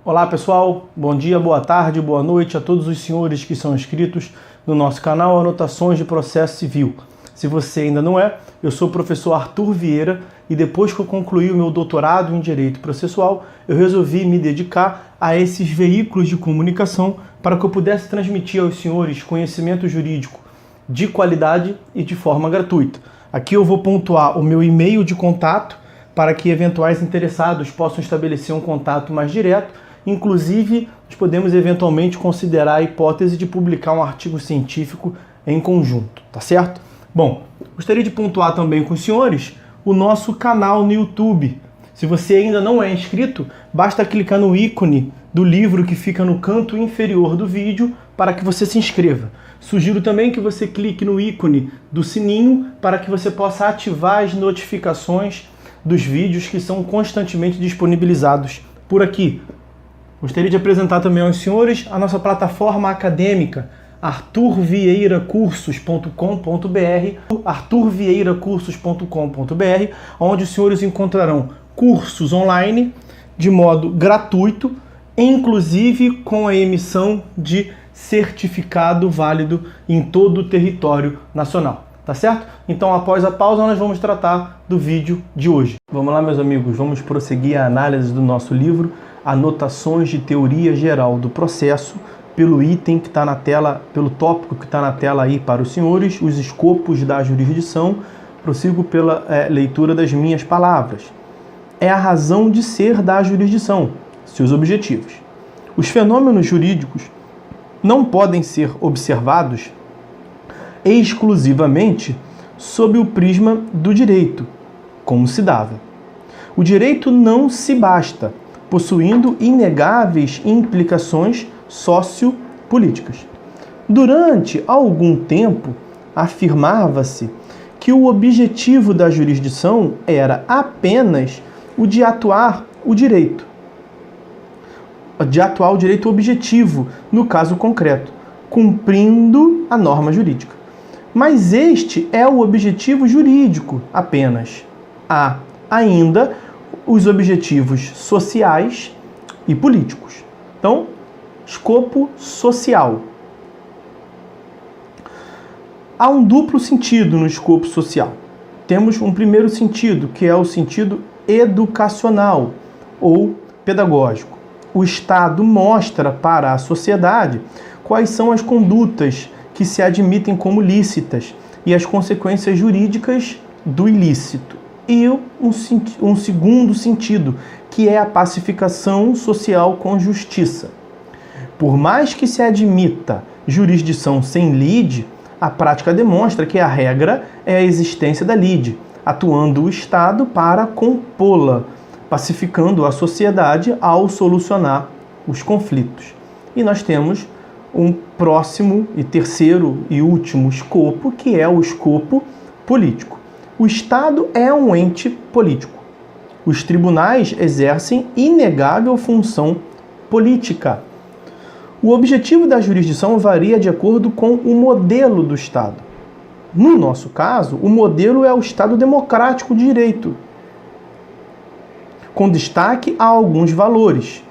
Olá pessoal, bom dia, boa tarde, boa noite a todos os senhores que são inscritos no nosso canal Anotações de Processo Civil. Se você ainda não é, eu sou o professor Arthur Vieira e depois que eu concluí o meu doutorado em Direito Processual, eu resolvi me dedicar a esses veículos de comunicação para que eu pudesse transmitir aos senhores conhecimento jurídico de qualidade e de forma gratuita. Aqui eu vou pontuar o meu e-mail de contato para que eventuais interessados possam estabelecer um contato mais direto. Inclusive, nós podemos eventualmente considerar a hipótese de publicar um artigo científico em conjunto, tá certo? Bom, gostaria de pontuar também com os senhores o nosso canal no YouTube. Se você ainda não é inscrito, basta clicar no ícone do livro que fica no canto inferior do vídeo para que você se inscreva. Sugiro também que você clique no ícone do sininho para que você possa ativar as notificações dos vídeos que são constantemente disponibilizados por aqui. Gostaria de apresentar também aos senhores a nossa plataforma acadêmica, arturvieiracursos.com.br, arturvieiracursos.com.br, onde os senhores encontrarão cursos online de modo gratuito, inclusive com a emissão de certificado válido em todo o território nacional. Tá certo? Então, após a pausa, nós vamos tratar do vídeo de hoje. Vamos lá, meus amigos, vamos prosseguir a análise do nosso livro Anotações de Teoria Geral do Processo, pelo item que está na tela, pelo tópico que está na tela aí para os senhores, os escopos da jurisdição. Prossigo pela leitura das minhas palavras. É a razão de ser da jurisdição, seus objetivos. Os fenômenos jurídicos não podem ser observados exclusivamente sob o prisma do direito, como se dava. O direito não se basta, possuindo inegáveis implicações sociopolíticas. Durante algum tempo, afirmava-se que o objetivo da jurisdição era apenas o de atuar o direito objetivo, no caso concreto, cumprindo a norma jurídica. Mas este é o objetivo jurídico apenas. Há ainda os objetivos sociais e políticos. Então, escopo social. Há um duplo sentido no escopo social. Temos um primeiro sentido, que é o sentido educacional ou pedagógico. O Estado mostra para a sociedade quais são as condutas que se admitem como lícitas e as consequências jurídicas do ilícito. E um segundo sentido, que é a pacificação social com justiça. Por mais que se admita jurisdição sem lide, a prática demonstra que a regra é a existência da lide, atuando o Estado para compô-la, pacificando a sociedade ao solucionar os conflitos. E nós temos um próximo e terceiro e último escopo, que é o escopo político. O Estado é um ente político. Os tribunais exercem inegável função política. O objetivo da jurisdição varia de acordo com o modelo do Estado. No nosso caso, o modelo é o Estado democrático de direito, com destaque a alguns valores.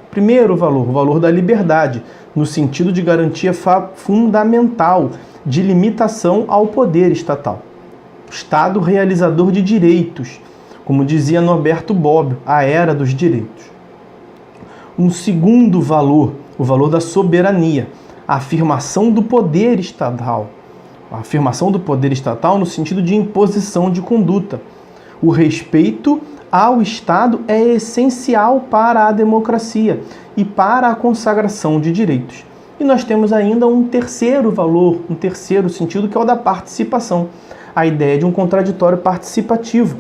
Primeiro valor, o valor da liberdade, no sentido de garantia fundamental de limitação ao poder estatal. Estado realizador de direitos, como dizia Norberto Bobbio, a era dos direitos. Um segundo valor, o valor da soberania, a afirmação do poder estatal. A afirmação do poder estatal no sentido de imposição de conduta. O respeito ao Estado é essencial para a democracia e para a consagração de direitos. E nós temos ainda um terceiro valor, um terceiro sentido, que é o da participação. A ideia de um contraditório participativo,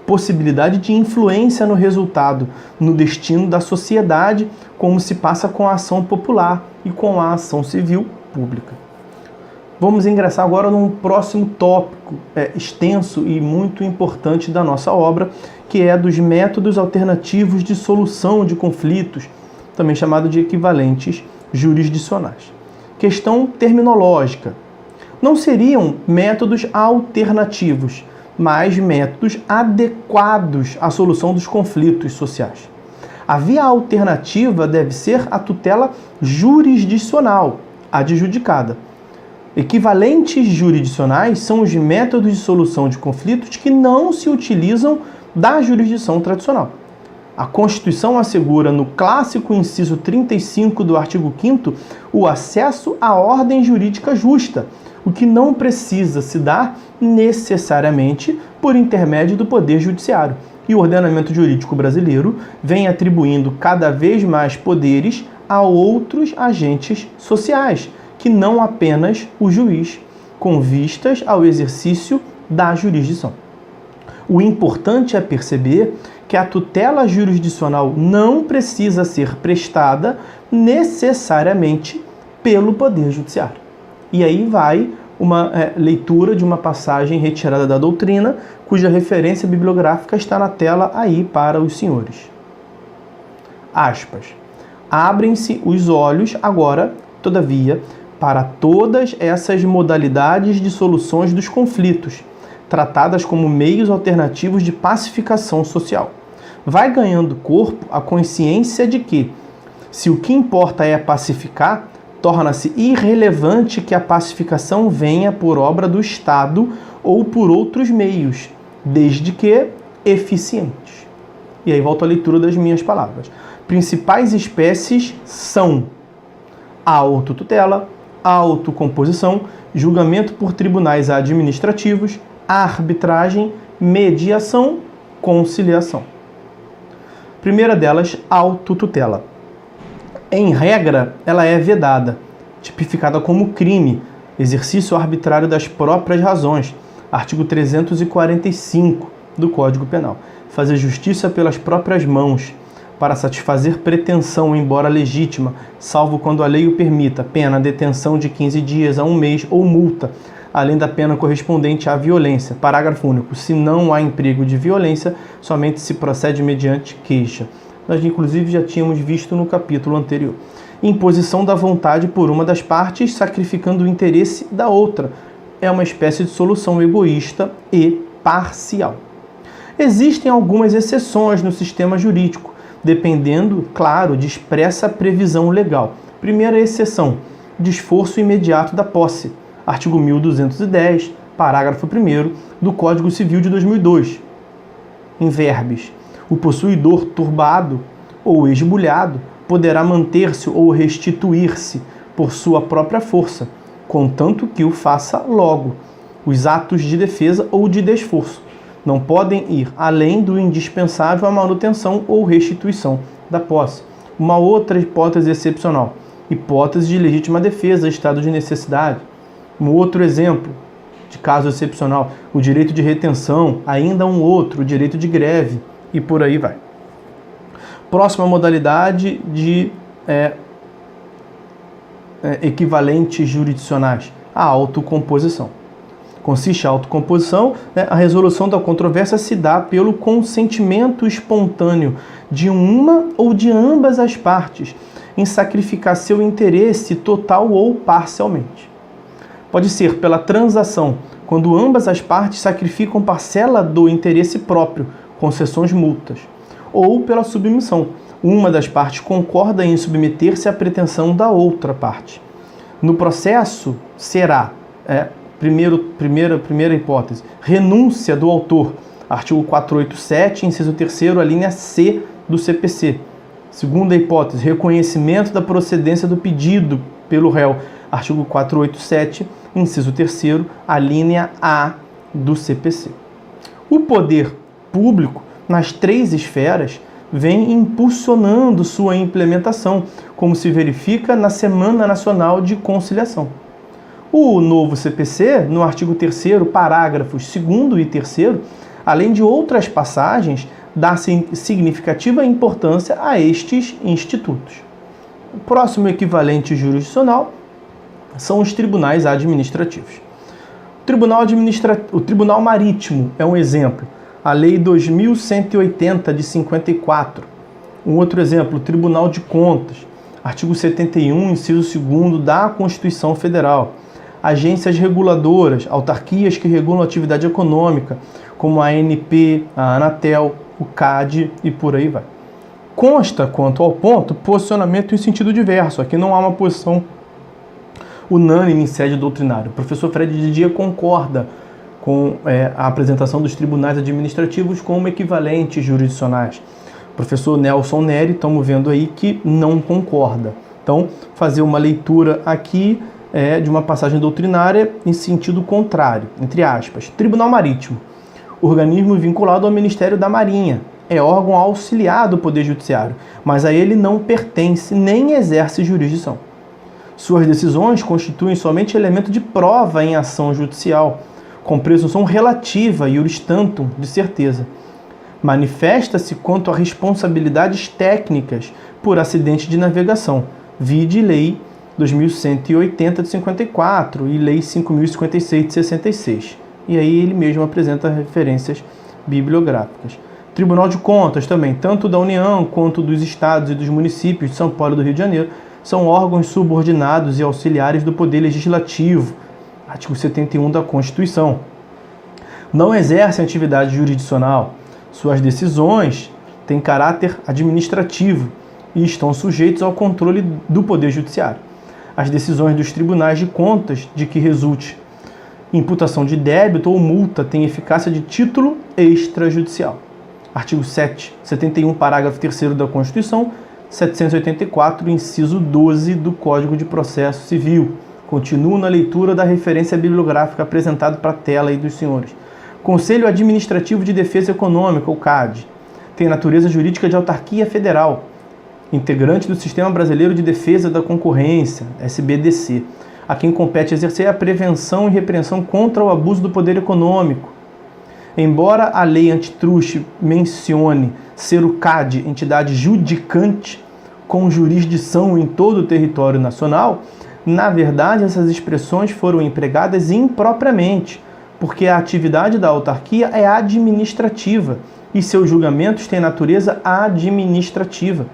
possibilidade de influência no resultado, no destino da sociedade, como se passa com a ação popular e com a ação civil pública. Vamos ingressar agora num próximo tópico extenso e muito importante da nossa obra, que é dos métodos alternativos de solução de conflitos, também chamado de equivalentes jurisdicionais. Questão terminológica. Não seriam métodos alternativos, mas métodos adequados à solução dos conflitos sociais. A via alternativa deve ser a tutela jurisdicional, adjudicada. Equivalentes jurisdicionais são os métodos de solução de conflitos que não se utilizam da jurisdição tradicional. A Constituição assegura, no clássico inciso 35 do artigo 5º, o acesso à ordem jurídica justa, o que não precisa se dar necessariamente por intermédio do Poder Judiciário. E o ordenamento jurídico brasileiro vem atribuindo cada vez mais poderes a outros agentes sociais, que não apenas o juiz, com vistas ao exercício da jurisdição. O importante é perceber que a tutela jurisdicional não precisa ser prestada necessariamente pelo Poder Judiciário. E aí vai uma leitura de uma passagem retirada da doutrina, cuja referência bibliográfica está na tela aí para os senhores. Aspas. Abrem-se os olhos agora, todavia, para todas essas modalidades de soluções dos conflitos, tratadas como meios alternativos de pacificação social. Vai ganhando corpo a consciência de que, se o que importa é pacificar, torna-se irrelevante que a pacificação venha por obra do Estado ou por outros meios, desde que eficientes. E aí volto à leitura das minhas palavras. Principais espécies são a autotutela, a autocomposição, julgamento por tribunais administrativos, a arbitragem, mediação, conciliação. Primeira delas, autotutela. Em regra, ela é vedada, tipificada como crime, exercício arbitrário das próprias razões, artigo 345 do Código Penal. Fazer justiça pelas próprias mãos, para satisfazer pretensão, embora legítima, salvo quando a lei o permita, pena, detenção de 15 dias a 1 mês ou multa, além da pena correspondente à violência. Parágrafo único. Se não há emprego de violência, somente se procede mediante queixa. Nós, inclusive, já tínhamos visto no capítulo anterior. Imposição da vontade por uma das partes, sacrificando o interesse da outra. É uma espécie de solução egoísta e parcial. Existem algumas exceções no sistema jurídico, dependendo, claro, de expressa previsão legal. Primeira exceção, desforço imediato da posse. Artigo 1210, parágrafo 1º do Código Civil de 2002. Em verbes, o possuidor turbado ou esbulhado poderá manter-se ou restituir-se por sua própria força, contanto que o faça logo. Os atos de defesa ou de desforço não podem ir além do indispensável à manutenção ou restituição da posse. Uma outra hipótese excepcional, hipótese de legítima defesa, estado de necessidade. Um outro exemplo de caso excepcional, o direito de retenção, ainda um outro, o direito de greve, e por aí vai. Próxima modalidade de equivalentes jurisdicionais, a autocomposição. Consiste a autocomposição, a resolução da controvérsia se dá pelo consentimento espontâneo de uma ou de ambas as partes em sacrificar seu interesse total ou parcialmente. Pode ser pela transação, quando ambas as partes sacrificam parcela do interesse próprio, concessões multas, ou pela submissão. Uma das partes concorda em submeter-se à pretensão da outra parte. No processo será, primeira hipótese, renúncia do autor, artigo 487, inciso 3º, a linha C do CPC. Segunda hipótese, reconhecimento da procedência do pedido pelo réu, artigo 487, inciso 3º, a linha A do CPC. O poder público, nas 3 esferas, vem impulsionando sua implementação, como se verifica na Semana Nacional de Conciliação. O novo CPC, no artigo 3º, parágrafos 2º e 3º, além de outras passagens, dá significativa importância a estes institutos. O próximo equivalente jurisdicional são os tribunais administrativos. O Tribunal Marítimo é um exemplo. A Lei 2.180 de 54. Um outro exemplo, o Tribunal de Contas, artigo 71, inciso 2º da Constituição Federal. Agências reguladoras, autarquias que regulam a atividade econômica, como a ANP, a Anatel, o CAD e por aí vai. Consta, quanto ao ponto, posicionamento em sentido diverso. Aqui não há uma posição unânime em sede doutrinária. O professor Fred Didier concorda com a apresentação dos tribunais administrativos como equivalentes jurisdicionais. O professor Nelson Neri, estamos vendo aí que não concorda. Então, fazer uma leitura aqui de uma passagem doutrinária em sentido contrário, entre aspas. Tribunal Marítimo, organismo vinculado ao Ministério da Marinha, é órgão auxiliar do Poder Judiciário, mas a ele não pertence nem exerce jurisdição. Suas decisões constituem somente elemento de prova em ação judicial, com presunção relativa e iuris tantum de certeza. Manifesta-se quanto a responsabilidades técnicas por acidente de navegação, vide Lei 2180 de 54 e Lei 5056 de 66. E aí ele mesmo apresenta referências bibliográficas. Tribunal de Contas também, tanto da União quanto dos estados e dos municípios de São Paulo e do Rio de Janeiro, são órgãos subordinados e auxiliares do Poder Legislativo, artigo 71 da Constituição. Não exercem atividade jurisdicional. Suas decisões têm caráter administrativo e estão sujeitos ao controle do Poder Judiciário. As decisões dos tribunais de contas de que resulte imputação de débito ou multa têm eficácia de título extrajudicial. Artigo 71, parágrafo 3º da Constituição, 784, inciso 12 do Código de Processo Civil. Continuo na leitura da referência bibliográfica apresentada para a tela aí dos senhores. Conselho Administrativo de Defesa Econômica, o CAD, tem natureza jurídica de autarquia federal, integrante do Sistema Brasileiro de Defesa da Concorrência, SBDC, a quem compete exercer a prevenção e repreensão contra o abuso do poder econômico. Embora a lei antitruste mencione ser o CAD entidade judicante com jurisdição em todo o território nacional, na verdade essas expressões foram empregadas impropriamente, porque a atividade da autarquia é administrativa e seus julgamentos têm natureza administrativa.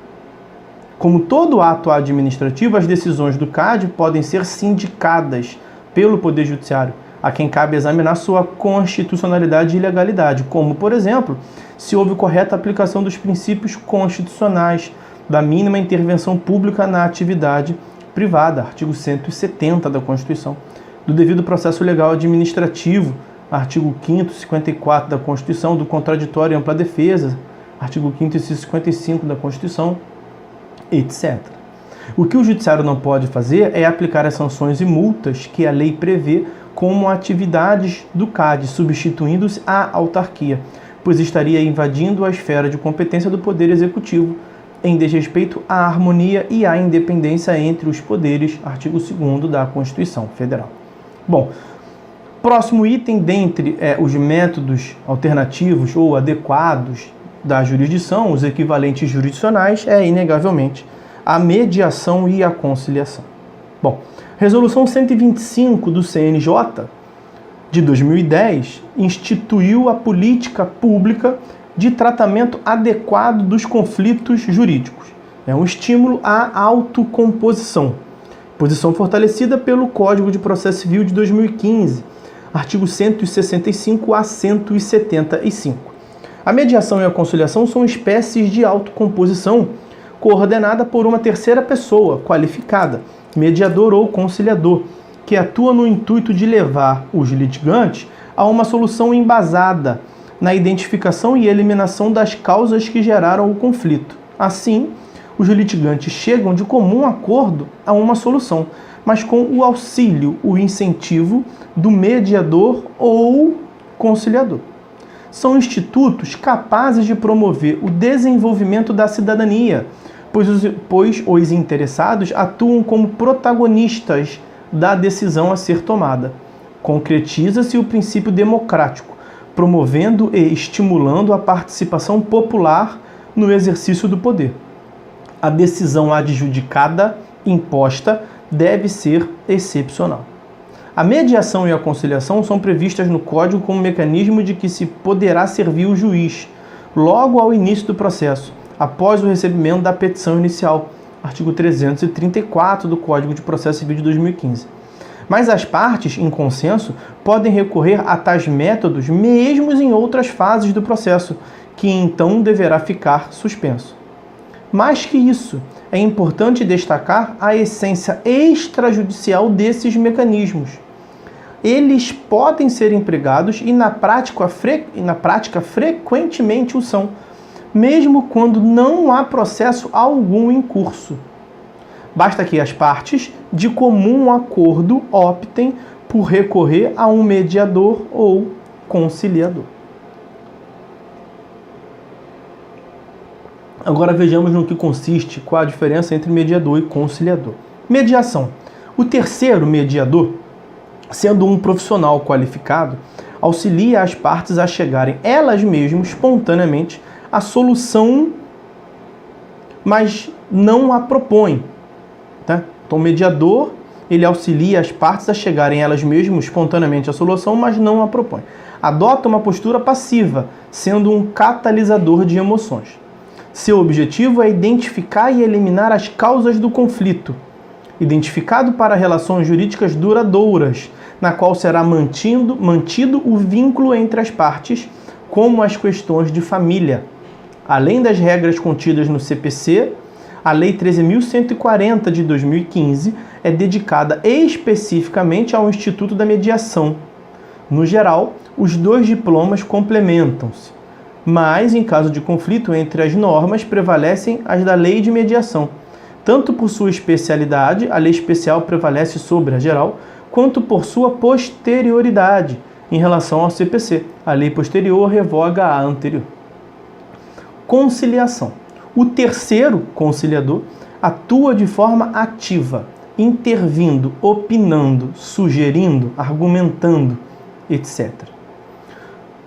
Como todo ato administrativo, as decisões do CAD podem ser sindicadas pelo Poder Judiciário, a quem cabe examinar sua constitucionalidade e legalidade, como, por exemplo, se houve correta aplicação dos princípios constitucionais da mínima intervenção pública na atividade privada, artigo 170 da Constituição, do devido processo legal administrativo, artigo 5º, 54 da Constituição, do contraditório e ampla defesa, artigo 5º e 55 da Constituição, etc. O que o Judiciário não pode fazer é aplicar as sanções e multas que a lei prevê como atividades do CAD, substituindo-se à autarquia, pois estaria invadindo a esfera de competência do Poder Executivo, em desrespeito à harmonia e à independência entre os poderes, artigo 2º da Constituição Federal. Bom, próximo item dentre os métodos alternativos ou adequados da jurisdição, os equivalentes jurisdicionais, é inegavelmente a mediação e a conciliação. Bom, Resolução 125 do CNJ de 2010 instituiu a política pública de tratamento adequado dos conflitos jurídicos. É um estímulo à autocomposição, posição fortalecida pelo Código de Processo Civil de 2015, artigo 165 a 175. A mediação e a conciliação são espécies de autocomposição coordenada por uma terceira pessoa qualificada, mediador ou conciliador, que atua no intuito de levar os litigantes a uma solução embasada na identificação e eliminação das causas que geraram o conflito. Assim, os litigantes chegam de comum acordo a uma solução, mas com o auxílio, o incentivo do mediador ou conciliador. São institutos capazes de promover o desenvolvimento da cidadania, pois os interessados atuam como protagonistas da decisão a ser tomada. Concretiza-se o princípio democrático, promovendo e estimulando a participação popular no exercício do poder. A decisão adjudicada, imposta, deve ser excepcional. A mediação e a conciliação são previstas no Código como mecanismo de que se poderá servir o juiz, logo ao início do processo, após o recebimento da petição inicial, artigo 334 do Código de Processo Civil de 2015. Mas as partes, em consenso, podem recorrer a tais métodos mesmo em outras fases do processo, que então deverá ficar suspenso. Mais que isso, é importante destacar a essência extrajudicial desses mecanismos. Eles podem ser empregados e na prática frequentemente o são, mesmo quando não há processo algum em curso. Basta que as partes, de comum acordo, optem por recorrer a um mediador ou conciliador. Agora vejamos no que consiste, qual a diferença entre mediador e conciliador. Mediação. O terceiro mediador, sendo um profissional qualificado, auxilia as partes a chegarem elas mesmas espontaneamente à solução, mas não a propõe. Tá? Então, o mediador, ele auxilia as partes a chegarem elas mesmas espontaneamente à solução, mas não a propõe. Adota uma postura passiva, sendo um catalisador de emoções. Seu objetivo é identificar e eliminar as causas do conflito, identificado para relações jurídicas duradouras, na qual será mantido o vínculo entre as partes, como as questões de família. Além das regras contidas no CPC, a Lei 13.140 de 2015 é dedicada especificamente ao Instituto da Mediação. No geral, os dois diplomas complementam-se, mas, em caso de conflito entre as normas, prevalecem as da Lei de Mediação. Tanto por sua especialidade, a lei especial prevalece sobre a geral, quanto por sua posterioridade em relação ao CPC. A lei posterior revoga a anterior. Conciliação. O terceiro conciliador atua de forma ativa, intervindo, opinando, sugerindo, argumentando, etc.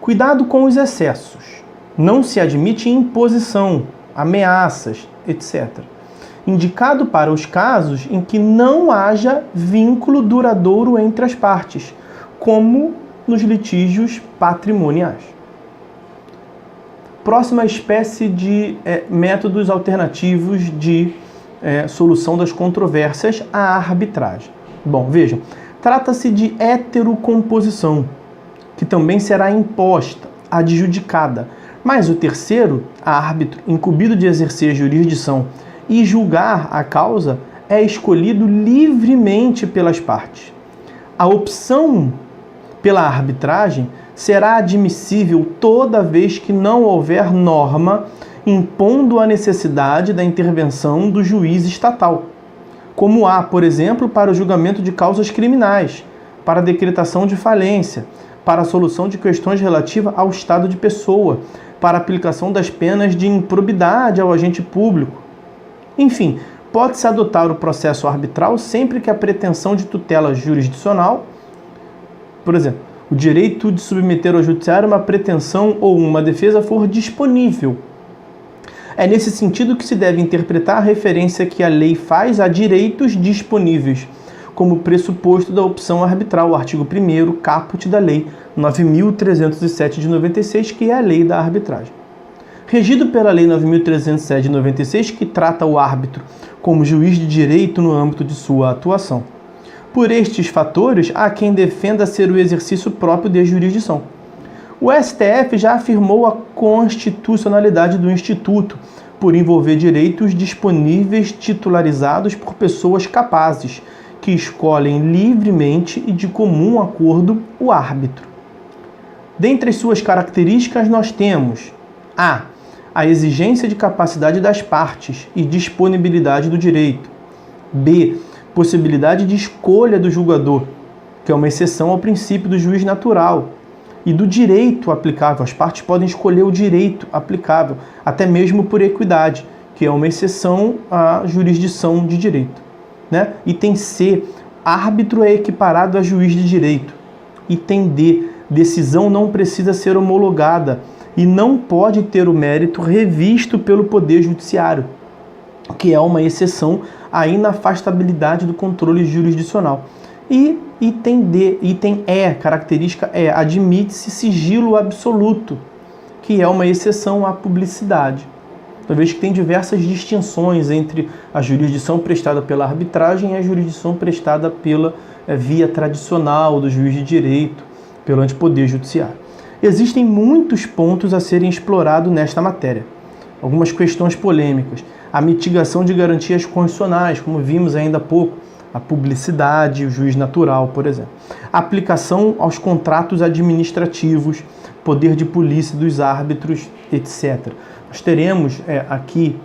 Cuidado com os excessos. Não se admite imposição, ameaças, etc. Indicado para os casos em que não haja vínculo duradouro entre as partes, como nos litígios patrimoniais. Próxima espécie de métodos alternativos de solução das controvérsias, a arbitragem. Bom, vejam, trata-se de heterocomposição, que também será imposta, adjudicada, mas o terceiro, árbitro, incumbido de exercer a jurisdição e julgar a causa, é escolhido livremente pelas partes. A opção pela arbitragem será admissível toda vez que não houver norma impondo a necessidade da intervenção do juiz estatal, como há, por exemplo, para o julgamento de causas criminais, para a decretação de falência, para a solução de questões relativas ao estado de pessoa, para a aplicação das penas de improbidade ao agente público. Enfim, pode-se adotar o processo arbitral sempre que a pretensão de tutela jurisdicional, por exemplo, o direito de submeter ao judiciário uma pretensão ou uma defesa for disponível. É nesse sentido que se deve interpretar a referência que a lei faz a direitos disponíveis, como pressuposto da opção arbitral, o artigo 1º, caput da Lei 9.307 de 96, que é a lei da arbitragem. Regido pela Lei 9.307 de 96, que trata o árbitro como juiz de direito no âmbito de sua atuação. Por estes fatores, há quem defenda ser o exercício próprio de jurisdição. O STF já afirmou a constitucionalidade do Instituto, por envolver direitos disponíveis titularizados por pessoas capazes, que escolhem livremente e de comum acordo o árbitro. Dentre as suas características, nós temos a exigência de capacidade das partes e disponibilidade do direito. B. Possibilidade de escolha do julgador, que é uma exceção ao princípio do juiz natural, e do direito aplicável. As partes podem escolher o direito aplicável, até mesmo por equidade, que é uma exceção à jurisdição de direito. Né? Item C. Árbitro é equiparado a juiz de direito. Item D. Decisão não precisa ser homologada e não pode ter o mérito revisto pelo Poder Judiciário, que é uma exceção à inafastabilidade do controle jurisdicional. E item D, item E, característica E, admite-se sigilo absoluto, que é uma exceção à publicidade. Uma vez que tem diversas distinções entre a jurisdição prestada pela arbitragem e a jurisdição prestada pela via tradicional do juiz de direito, pelo antepoder judiciário. Existem muitos pontos a serem explorados nesta matéria. Algumas questões polêmicas. a mitigação de garantias constitucionais, como vimos ainda há pouco, a publicidade, o juiz natural, por exemplo. A aplicação aos contratos administrativos, poder de polícia dos árbitros, etc. Nós teremos aqui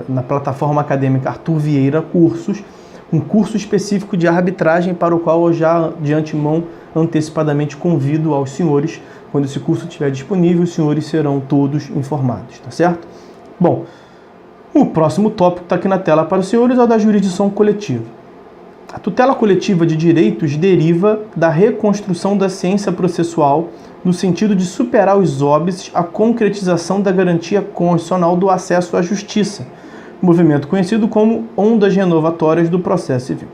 na plataforma acadêmica Arthur Vieira Cursos, um curso específico de arbitragem para o qual eu já de antemão antecipadamente convido aos senhores. Quando esse curso estiver disponível, os senhores serão todos informados, tá certo? Bom, o próximo tópico está aqui na tela para os senhores, é o da jurisdição coletiva. A tutela coletiva de direitos deriva da reconstrução da ciência processual no sentido de superar os óbices à concretização da garantia constitucional do acesso à justiça, movimento conhecido como ondas renovatórias do processo civil.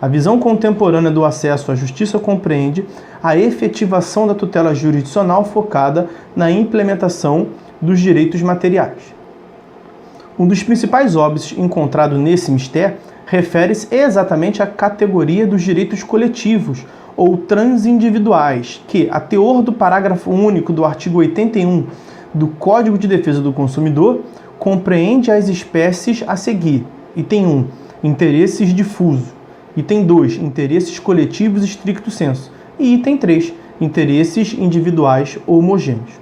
A visão contemporânea do acesso à justiça compreende a efetivação da tutela jurisdicional focada na implementação dos direitos materiais. Um dos principais óbices encontrado nesse mistério refere-se exatamente à categoria dos direitos coletivos ou transindividuais, que, a teor do parágrafo único do artigo 81 do Código de Defesa do Consumidor, compreende as espécies a seguir. Item 1, interesses difusos. Item 2, interesses coletivos stricto sensu. E item 3, interesses individuais homogêneos.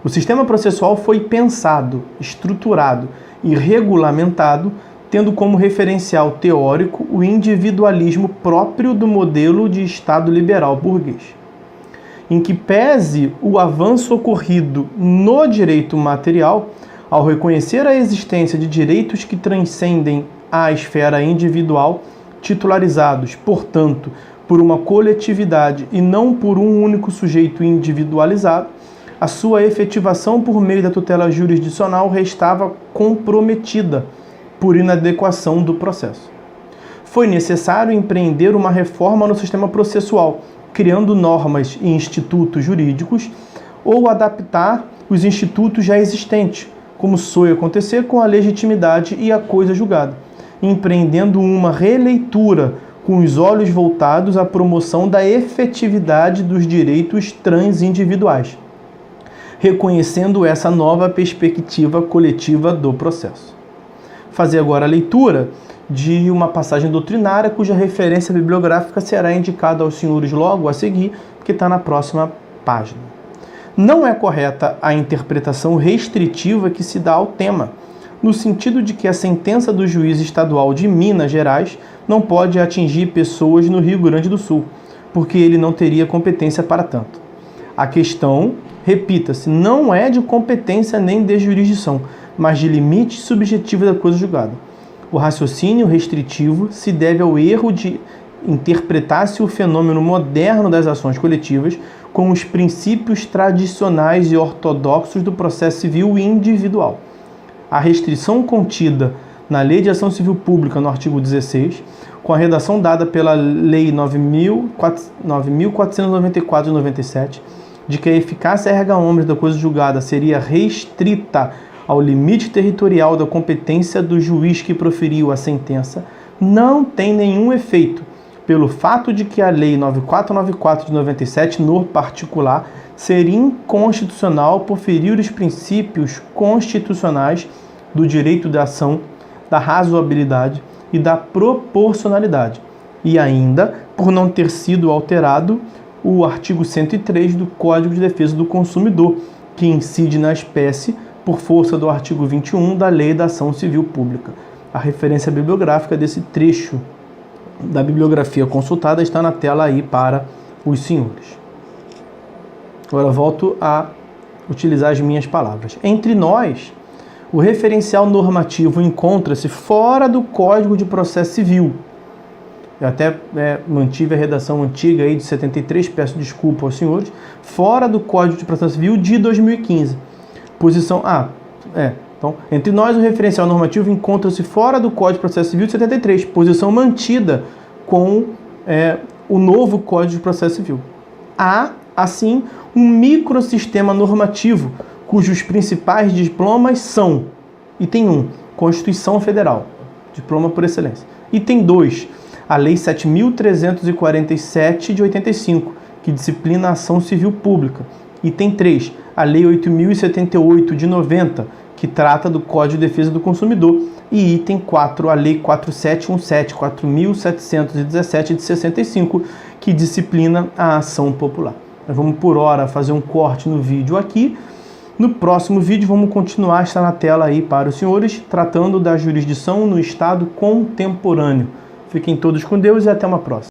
O sistema processual foi pensado, estruturado e regulamentado, tendo como referencial teórico o individualismo próprio do modelo de Estado liberal burguês, em que pese o avanço ocorrido no direito material, ao reconhecer a existência de direitos que transcendem a esfera individual, titularizados, portanto, por uma coletividade e não por um único sujeito individualizado, a sua efetivação por meio da tutela jurisdicional restava comprometida por inadequação do processo. Foi necessário empreender uma reforma no sistema processual, criando normas e institutos jurídicos, ou adaptar os institutos já existentes, como soe acontecer com a legitimidade e a coisa julgada, empreendendo uma releitura com os olhos voltados à promoção da efetividade dos direitos transindividuais, reconhecendo essa nova perspectiva coletiva do processo. Fazer agora a leitura de uma passagem doutrinária cuja referência bibliográfica será indicada aos senhores logo a seguir, porque está na próxima página. Não é correta a interpretação restritiva que se dá ao tema, no sentido de que a sentença do juiz estadual de Minas Gerais não pode atingir pessoas no Rio Grande do Sul, porque ele não teria competência para tanto. A questão, repita-se, não é de competência nem de jurisdição, mas de limite subjetivo da coisa julgada. O raciocínio restritivo se deve ao erro de interpretar-se o fenômeno moderno das ações coletivas com os princípios tradicionais e ortodoxos do processo civil individual. A restrição contida na Lei de Ação Civil Pública, no artigo 16, com a redação dada pela Lei 9.494 de 97, de que a eficácia erga omnes da coisa julgada seria restrita ao limite territorial da competência do juiz que proferiu a sentença, não tem nenhum efeito, pelo fato de que a Lei 9.494 de 97, no particular, seria inconstitucional por ferir os princípios constitucionais do direito da ação, da razoabilidade e da proporcionalidade, e ainda por não ter sido alterado o artigo 103 do Código de Defesa do Consumidor, que incide na espécie por força do artigo 21 da Lei da Ação Civil Pública. A referência bibliográfica desse trecho da bibliografia consultada está na tela aí para os senhores. Agora volto a utilizar as minhas palavras. Entre nós, o referencial normativo encontra-se fora do Código de Processo Civil. Eu até mantive a redação antiga aí de 73, peço desculpa aos senhores, fora do Código de Processo Civil de 2015. Posição então, entre nós, o referencial normativo encontra-se fora do Código de Processo Civil de 73, posição mantida com o novo Código de Processo Civil. Há, assim, um microsistema normativo, cujos principais diplomas são: item 1, Constituição Federal, diploma por excelência. Item 2, a Lei 7.347 de 85, que disciplina a ação civil pública. Item 3, a Lei 8.078 de 90, que trata do Código de Defesa do Consumidor, e item 4, a Lei 4717, 4.717 de 65, que disciplina a ação popular. Nós vamos, por hora, fazer um corte no vídeo aqui. No próximo vídeo, vamos continuar, está na tela aí para os senhores, tratando da jurisdição no Estado contemporâneo. Fiquem todos com Deus e até uma próxima.